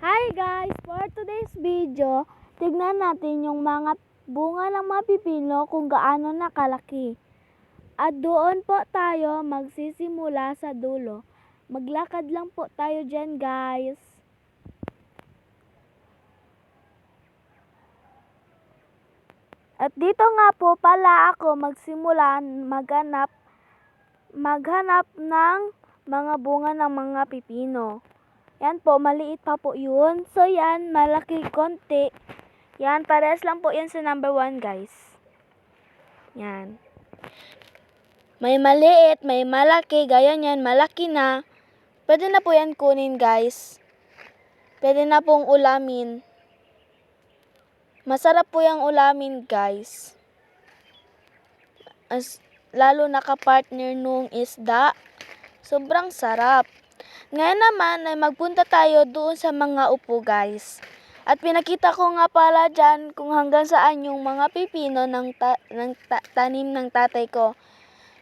Hi guys! For today's video, tignan natin yung mga bunga ng mga pipino kung gaano nakalaki. At doon po tayo magsisimula sa dulo. Maglakad lang po tayo dyan guys. At dito nga po pala ako magsimula maghanap ng mga bunga ng mga pipino. Yan po, maliit pa po yun. So yan, malaki konti. Yan, parehas lang po yan sa number 1 guys. Yan. May maliit, may malaki, gaya yan, malaki na. Pwede na po yan kunin guys. Pwede na pong ulamin. Masarap po yung ulamin guys. Lalo nakapartner nung isda. Sobrang sarap. Ngayon naman ay magpunta tayo doon sa mga upo guys. At pinakita ko nga pala dyan kung hanggang saan yung mga pipino ng tanim ng tatay ko.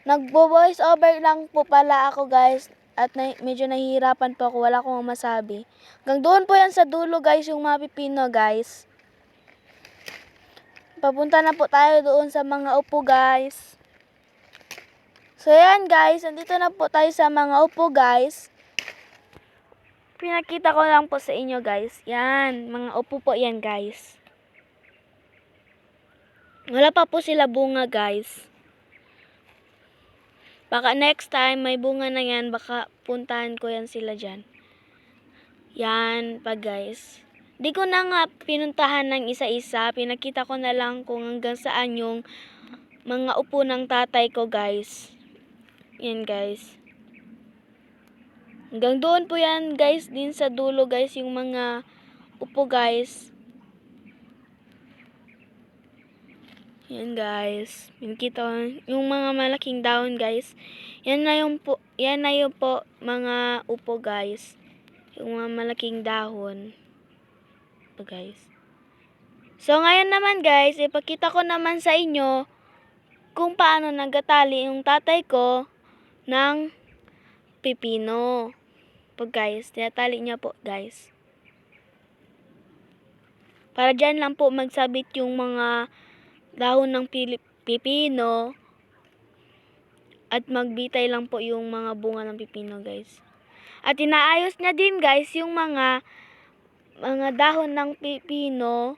Nagbo-voice over lang po pala ako guys. At medyo nahihirapan po ako, wala akong masabi. Hanggang doon po yan sa dulo guys yung mga pipino guys. Papunta na po tayo doon sa mga upo guys. So yan guys, nandito na po tayo sa mga upo guys. Pinakita ko lang po sa inyo guys. Yan, mga upo po yan guys. Wala pa po sila bunga guys. Baka next time may bunga na yan, baka puntahan ko yan sila dyan. Yan pa guys. Di ko na nga pinuntahan ng isa-isa. Pinakita ko na lang kung hanggang saan yung mga upo ng tatay ko guys. Yan guys. Hanggang doon po yan guys, din sa dulo guys, yung mga upo guys. Yan guys. Pinakita ko yung mga malaking dahon guys. Yan na yung po mga upo guys. Yung mga malaking dahon. Ito guys. So ngayon naman guys, ipakita ko naman sa inyo kung paano nagatali yung tatay ko ng pipino. Po guys, tinatali niya po guys. Para dyan lang po magsabit yung mga dahon ng pipino at magbitay lang po yung mga bunga ng pipino guys. At inaayos niya din guys yung mga dahon ng pipino.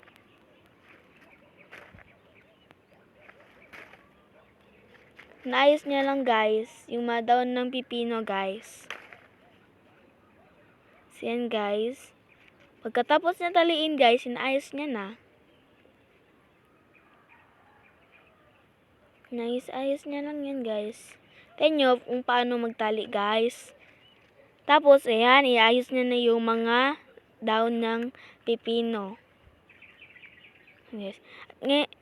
Naayos niya lang guys yung mga dahon ng pipino guys. So yan guys. Pagkatapos niya taliin guys, inaayos niya na. Ayos niya lang yan guys. Tignan nyo kung paano magtali guys. Tapos ayan, iayos niya na yung mga dahon ng pipino. Yes.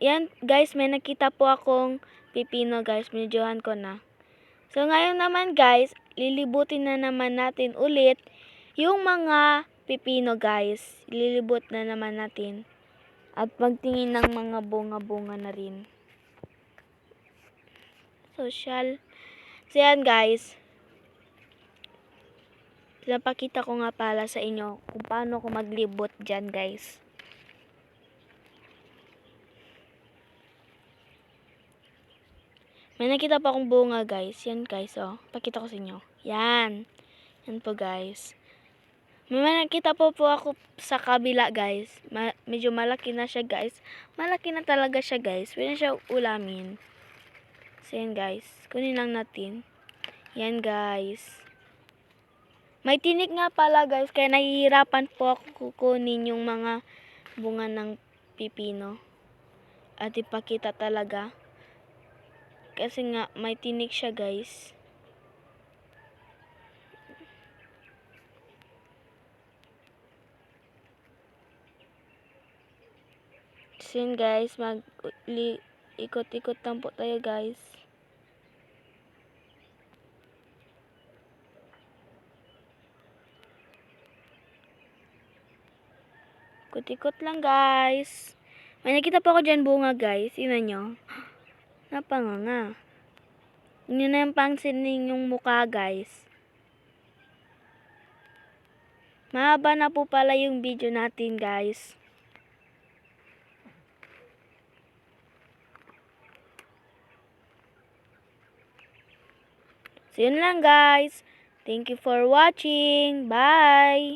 Yan guys, may nakita po akong pipino guys. Medyohan ko na. So ngayon naman guys, lilibutin na naman natin ulit yung mga pipino guys. Lilibot na naman natin. At magtingin ng mga bunga-bunga na rin. Social. So yan guys. Pinapakita ko nga pala sa inyo kung paano ko maglibot dyan guys. May nakita pa akong bunga guys. Yan guys oh. Pakita ko sa inyo. Yan. Yan po guys. May nakita po ako sa kabila guys. Medyo malaki na siya guys. Malaki na talaga siya guys. Pwede na siya ulamin. So yan guys. Kunin lang natin. Yan guys. May tinik nga pala guys. Kaya nahihirapan po ako kukunin yung mga bunga ng pipino. At ipakita talaga. Kasi nga may tinik siya guys. So yun guys, ikot-ikot lang po tayo guys. Ikot-ikot lang guys. May nakita po ako dyan bunga guys. Tingnan nyo. Napanganga. Yun na yung pangsining yung mukha guys. Mahaba na po pala yung video natin, guys. So, yun lang, guys. Thank you for watching. Bye!